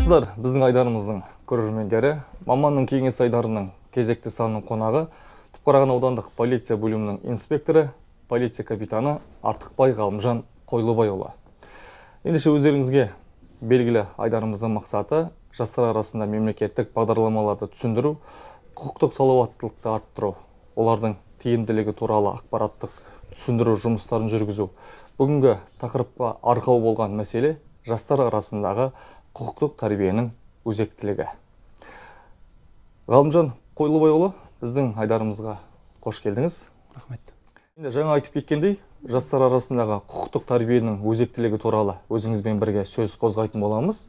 Саламатсыздар, біздің айдарымыздың көрермендері. Маманның кеңес айдарының кезекті санының қонағы Түпқараған аудандық полиция бөлімінің инспекторы, полиция капитаны Артықбай Ғалымжан Қойлыбайұлы. Ендеше өздеріңізге белгілі айдарымыздың мақсаты жастар арасында мемлекеттік бағдарламаларды түсіндіру, құқықтық салауаттылықты арттыру, олардың тиімділігі туралы ақпараттық түсіндіру жұмыстарын жүргізу. Бүгінгі тақырыпқа арқау болған мәселе жастар арасындағы құқықтық тәрбиенің өзектілігі. Ғалымжан Қойлыбайұлы, біздің айдарымызға қош келдіңіз. Рахмет. Енді жаңа айтып кеткендей, жастар арасындағы құқықтық тәрбиенің өзектілігі туралы өзіңізбен бірге сөз қозғайтын боламыз.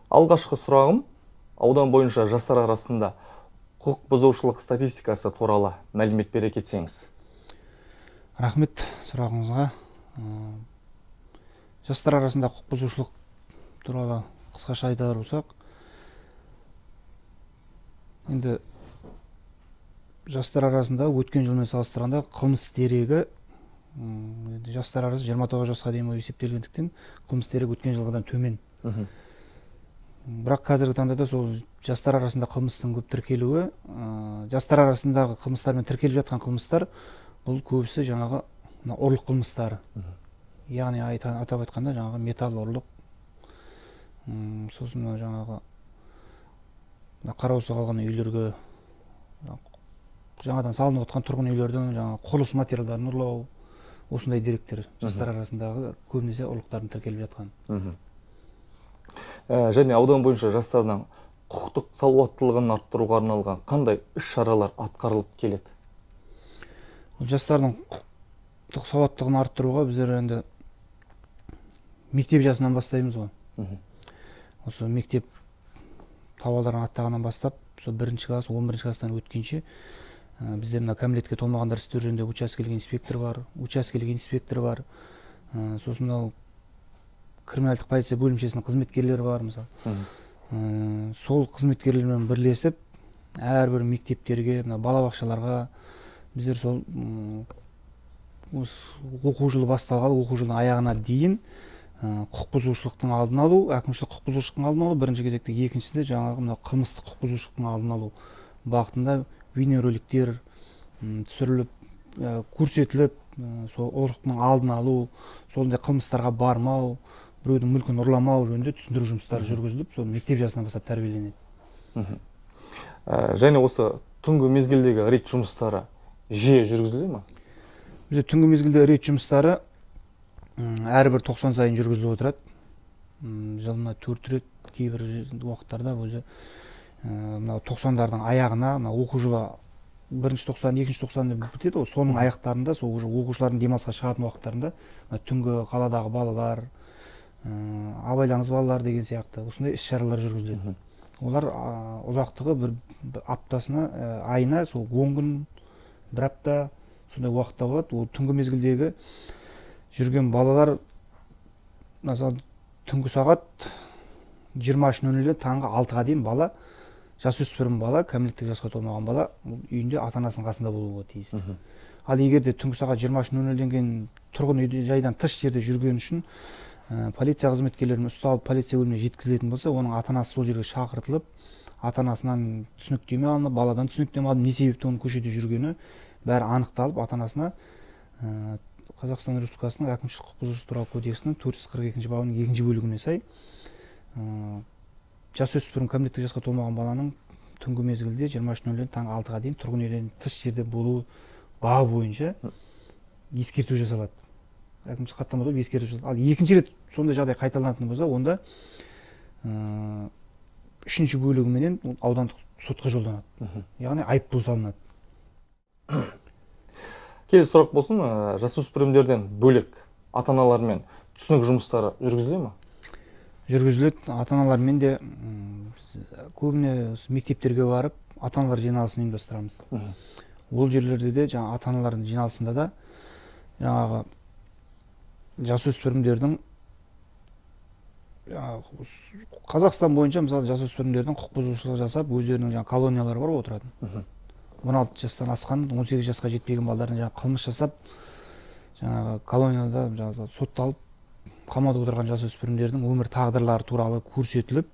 Алғашқы сұрағым, аудан бойынша жастар арасында құқық бұзушылық статистикасы туралы мәлімет бере кетсеңіз. Рахмет сұрағыңызға. Жастар арасында құқық бұзушылық туралы қысқаша айтар болсақ, енді жастар арасында өткен жылмен салыстырғанда қылмыс дерегі жастар арасы 29 жасқа дейін есептелгендіктен қылмыс дерегі өткен жылғыдан төмен. Бірақ қазіргі таңда да сол жастар арасында қылмыстың көп тіркелуі, жастар арасындағы қылмыстармен тіркеліп жатқан қылмыстар бұл көбісі жаңағы ұрлық қылмыстары. Яғни атап айтқанда жаңағы металл ұрлық, сосын жаңағы қараусыз қалған үйлерге, жаңадан салынып жатқан тұрғын үйлердің жаңағы құрылыс материалдарын ұрлау, осындай деректер жастар арасындағы көбінесе ұрлықтардың тіркеліп жатқан. Және аудан бойынша жастардың құқықтық салауаттылығын арттыруға арналған қандай іс-шаралар атқарылып келеді? Жастардың құқықтық сауаттылығын арттыруға біздер енді мектеп жасынан бастаймыз ғой. Осы мектеп табалдырығын аттағаннан бастап, сол 1-ші класс, 11-ші класстан өткенше бізде мына кәмелетке толмағандар істері жөніндегі учаскелік инспектор бар, сосын мынау криминалдық полиция бөлімшесінің қызметкерлері бар, мысалы. Сол қызметкерлермен бірлесіп, әрбір мектептерге, балабақшаларға біздер сол оқу жылы басталғалы, оқу жылының аяғына дейін құқық бұзушылықтың алдын алу, әкімшілік құқық бұзушылықтың алдын алу, бірінші кезекте, екіншісінде жаңағы қылмыстық құқық бұзушылықтың алдын алу бағытында бейнероликтер түсіріліп, көрсетіліп, сол ұрлықтың алдын алу, сондай қылмыстарға бармау, біреудің мүлкін ұрламау жөнінде түсіндіру жұмыстары жүргізіліп, сол мектеп жасынан бастап тәрбиеленеді. Және осы түнгі мезгілдегі рейд жұмыстары жиі жүргізіледі ме? Бізде түнгі мезгілде рейд жұмыстары әрбір 90 сайын жүргізіліп отырады. Жылына 4 рет, кейбір уақыттарда өзі 90-дардың аяғына, оқу жылы 1-ші 90, 2-ші 90 деп бітеді, соның аяқтарында, сол оқушылардың демалысқа шығатын уақыттарында түнгі қаладағы балалар, абайлаңыз балалар деген сияқты осындай іс-шаралар жүргізіледі. Олар ұзақтығы бір аптасына, айына сол 10 күн, бір апта сондай уақытта болады. Ол түнгі мезгілдегі жүрген балалар, мысалы, түнгі сағат 23:00-ден таңғы 6-ға дейін бала, жасөспірім бала, кәмелеттік жасқа толмаған бала үйінде ата-анасының қасында болуға тиісті. Ал егер де түнгі сағат 23:00-ден кейін тұрғын үйде жайдан тыс жерде жүрген үшін полиция қызметкерлерінің ұсталып полиция бөліміне жеткізілетін болса, оның ата-анасы сол жерге шақыртылып, ата-анасынан түсініктеме алынып, баладан түсініктеме алынып, не себепті оның көшеде жүргені бәрі анықталып, ата-анасына Қазақстан Республикасының әкімшілік құқық бұзушылық туралы кодексінің 442 бабының 2-ші бөлігіне сай жасөспірім кәмелеттік жасқа толмаған баланың түнгі мезгілде 23:00-ден таңғы 6-ға дейін тұрғын үйден тыс жерде болу бабы бойынша ескерту жасалады. Әкімшілік хаттамада ескерту жасалады. Ал екінші рет сондай жағдай қайталанатын болса, онда 3-ші бөлігіменен аудандық сотқа жолданады. Яғни айыппұл салынады. Келесі сұрақ болсын, жасөспірімдерден бөлек ата-аналармен түсінік жұмыстары жүргізіледі ме? Жүргізіледі. Ата-аналармен де көбіне мектептерге барып, ата-аналар жиналысын ұйымдастырамыз. Ол жерлерде де ата-аналардың жиналысында да жаңағы жасөспірімдердің Қазақстан бойынша, мысалы, жасөспірімдердің құқық бұзушылық жасап, өздерінің колониялары бар отыратын. 16 жастан асқан, 18 жасқа жетпеген балалардың қылмыс жасап, колонияда сотталып, қамауда отырған жасөспірімдердің өмір тағдырлары туралы көрсетіліп,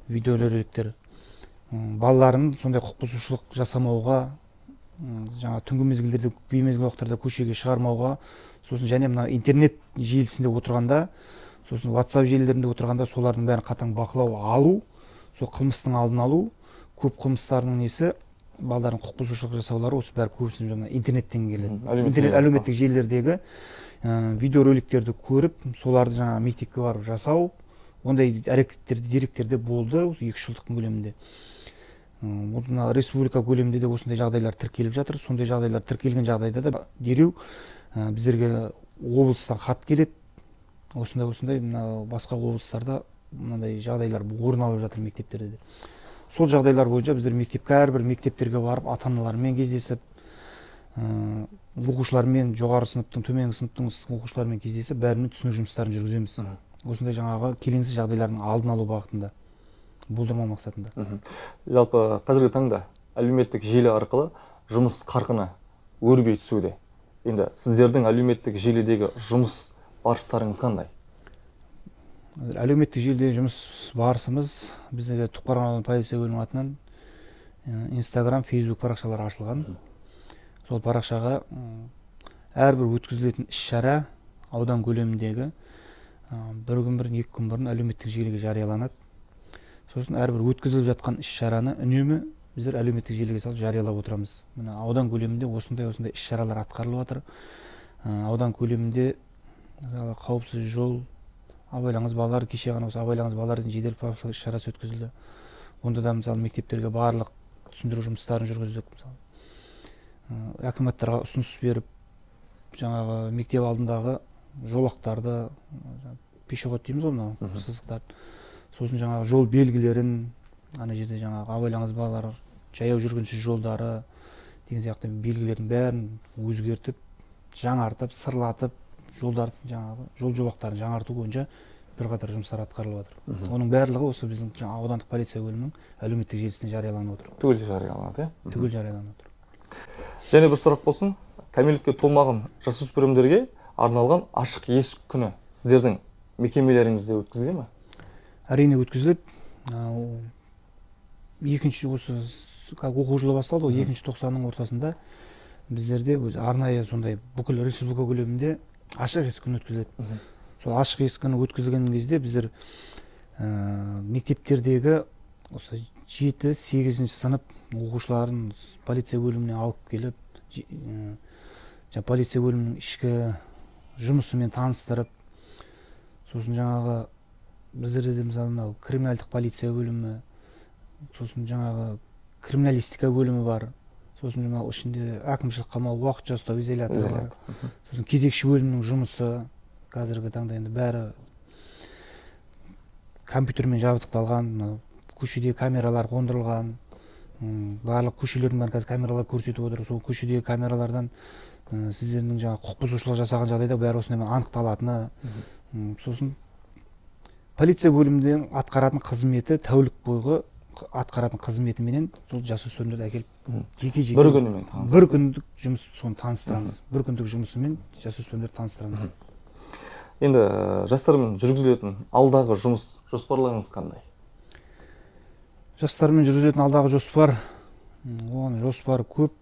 видеороликтер балаларын сондай құқық бұзушылық жасамауға, жаңа түнгі мезгілдерде, беймезгіл уақыттарда көшеге шығармауға, сосын және мына интернет желісінде отырғанда, сосын WhatsApp желілерінде отырғанда солардың бәрін қатаң бақылау алу, сол қылмыстың алдын алу, көп қылмыстардың несі, балдардың құқық бұзушылық жасаулары осы бәрі көбісі жаңа интернеттен келеді. Әлеуметтік желілердегі видеороликтерді көріп, соларды жаңа мектепке барып жасау, ондай әрекеттерді, деректерде болды осы 2 жылдықтың көлемінде. Республика көлемінде де осындай жағдайлар тіркеліп жатыр. Сондай жағдайлар тіркелген жағдайда да дереу біздерге облыстан хат келеді. Осындай басқа облыстарда мынандай жағдайлар орын алып жатыр мектептерде. Сол жағдайлар бойынша біздер әрбір мектептерге барып, ата-аналармен кездесіп, оқушылармен, жоғары сыныптың, төменгі сыныптың оқушылармен кездесіп, бәрінің түсіндіру жұмыстарын жүргіземіз. Осындай жаңағы келеңсіз жағдайлардың алдын алу бағытында, болдырмау мақсатында. Жалпы қазіргі таңда әлеуметтік желі арқылы жұмыс қарқыны өрбей түсуде. Енді сіздердің әлеуметтік желідегі жұмыс барыстарыңыз қандай? Әлеуметтік желіде жұмыс барысымыз бізде Тұқпар аудандық полиция бөлімінің атынан Instagram, Facebook парақшалары ашылған. Сол парақшаға әрбір өткізілетін іс-шара аудан көлеміндегі бір күн бұрын, 2 күн бұрын әлеуметтік желіге жарияланады. Сосын әрбір өткізіліп жатқан іс-шараны үнемі біздер әлеуметтік желіге салып жариялап отырамыз. Мына аудан көлемінде осындай іс-шаралар атқарылып жатыр. Аудан көлемінде мысалы қауіпсіз жол, абайлаңыз балалар, кеше ғана осы абайлаңыз балалардың жедел профилактикалық іс-шарасы өткізілді. Онда да мысалы мектептерге барлық түсіндіру жұмыстарын жүргіздік. Акиматтарға ұсыныс беріп, жаңағы мектеп алдындағы жолақтарды, пешеход дейміз ғой, мынау сызықтарды, сосын жаңағы жол белгілерін, ана жерде жаңағы абайлаңыз балалар, жаяу жүргінші жолдары деген сияқты белгілердің бәрін өзгертіп, жаңартып, сырлатып, жолдарды жаңағы жол жолақтарын жаңарту бойынша бірқатар жұмыстар атқарылып жатыр. Оның барлығы осы біздің аудандық полиция бөлімінің әлеуметтік желісіне жарияланып отыр. Түгел жарияланады, Түгел жарияланып отыр. Және бір сұрақ болсын, кәмелетке толмаған жасөспірімдерге арналған ашық есік күні сіздердің мекемелеріңізде өткізіле ме? Әрине өткізіледі. Екінші осы оқу жылы басталды, 2-ші тоқсанның ортасында біздерде өзі арнайы сондай бүкіл республика көлемінде ашық есік күні өткізіледі. Сол ашық есік күні өткізілген кезде біздер мектептердегі осы 7-8 сынып оқушыларын полиция бөліміне алып келіп, полиция бөлімінің ішкі жұмысымен таныстырып, сосын жаңағы біздерде де мысалы криминалдық полиция бөлімі, сосын жаңағы криминалистика бөлімі бар, сосын жаңағы ішінде әкімшілік қамау, уақытша ұстау изоляторы бар, сосын кезекші бөлімнің жұмысы қазіргі таңда енді бәрі компьютермен жабдықталған, көшеде камералар қондырылған, барлық көшелердің бәрін қазір камералар көрсетіп отыр. Сол көшедегі камералардан сіздердің жаңа құқық бұзушылық жасаған жағдайда бәрі осындай анықталатыны, сосын полиция бөлімінің атқаратын қызметі, тәулік бойғы атқаратын қызметіменен сол жасөспірімдерді әкеліп жеке-жеке бір күндік жұмыс соны таныстырамыз. Бір күндік жұмысымен жасөспірімдерді таныстырамыз. Енді жастармен жүргізілетін алдағы жұмыс жоспарларыңыз қандай? Жастармен жүргізілетін алдағы жоспар, оған жоспар көп.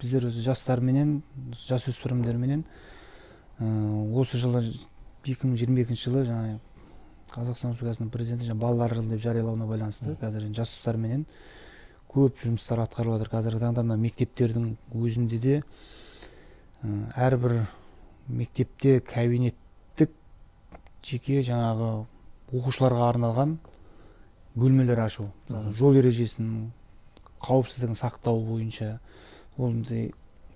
Біздер жастарменен, жасөспірімдерменен осы жылы 2022 жылы жаңа Қазақстан Республикасының президенті балалар жылы деп жариялауына байланысты қазір жасөспірімдерменен көп жұмыстар атқарылып жатыр. Қазіргі таңда мектептердің өзінде де әрбір мектепте кабинеттік жеке жаңағы оқушыларға арналған бөлмелер ашу, жол ережесінің қауіпсіздігін сақтау бойынша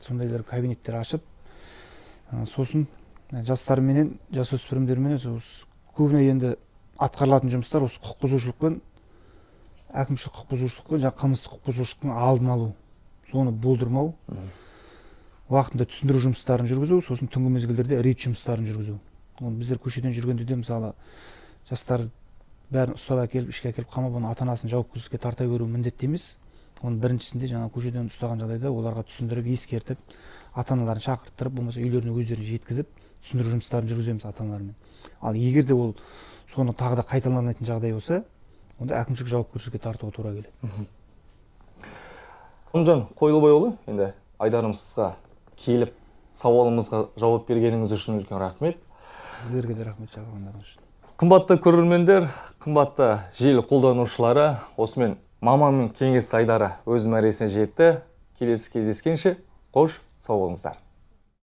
сондайлар кабинеттер ашып, сосын жастарменен, жасөспірімдерменен көбіне енді атқарылатын жұмыстар осы құқық бұзушылықпен, әкімшілік құқық бұзушылықпен, қылмыстық құқық бұзушылықтың алдын алу, соны болдырмау, уақытында түсіндіру жұмыстарын жүргізу, сосын түнгі мезгілдерде рейд жұмыстарын жүргізу. Біздер көшеден жүргенде де мысалы жастар бәрін ұстап әкеліп, ішке әкеліп қамап, оны ата-анасын жауапкершілікке тарта беру міндетті емес. Оның біріншісінде жаңа көшеден ұстаған жағдайда оларға түсіндіріп, ескертіп, ата-аналарын шақырттырып, болмаса үйлеріне өздері жеткізіп, түсіндіру жұмыстарын жүргіземіз ата-аналармен. Ал егер де ол соны тағы да қайталанатын жағдай болса, онда әкімшілік жауапкершілікке тартуға тура келеді. Ғалымжан Қойлыбайұлы, енді Айдарымызға келіп сауалымызға жауап бергеніңіз үшін үлкен рахмет. Сіздерге де рахмет шақырғандарыңыз үшін. Қымбатты көрермендер, қымбатты желі қолданушылары, осымен маманның кеңес айдары өз мәресіне жетті. Келесі кездескенше қош сау болыңыздар.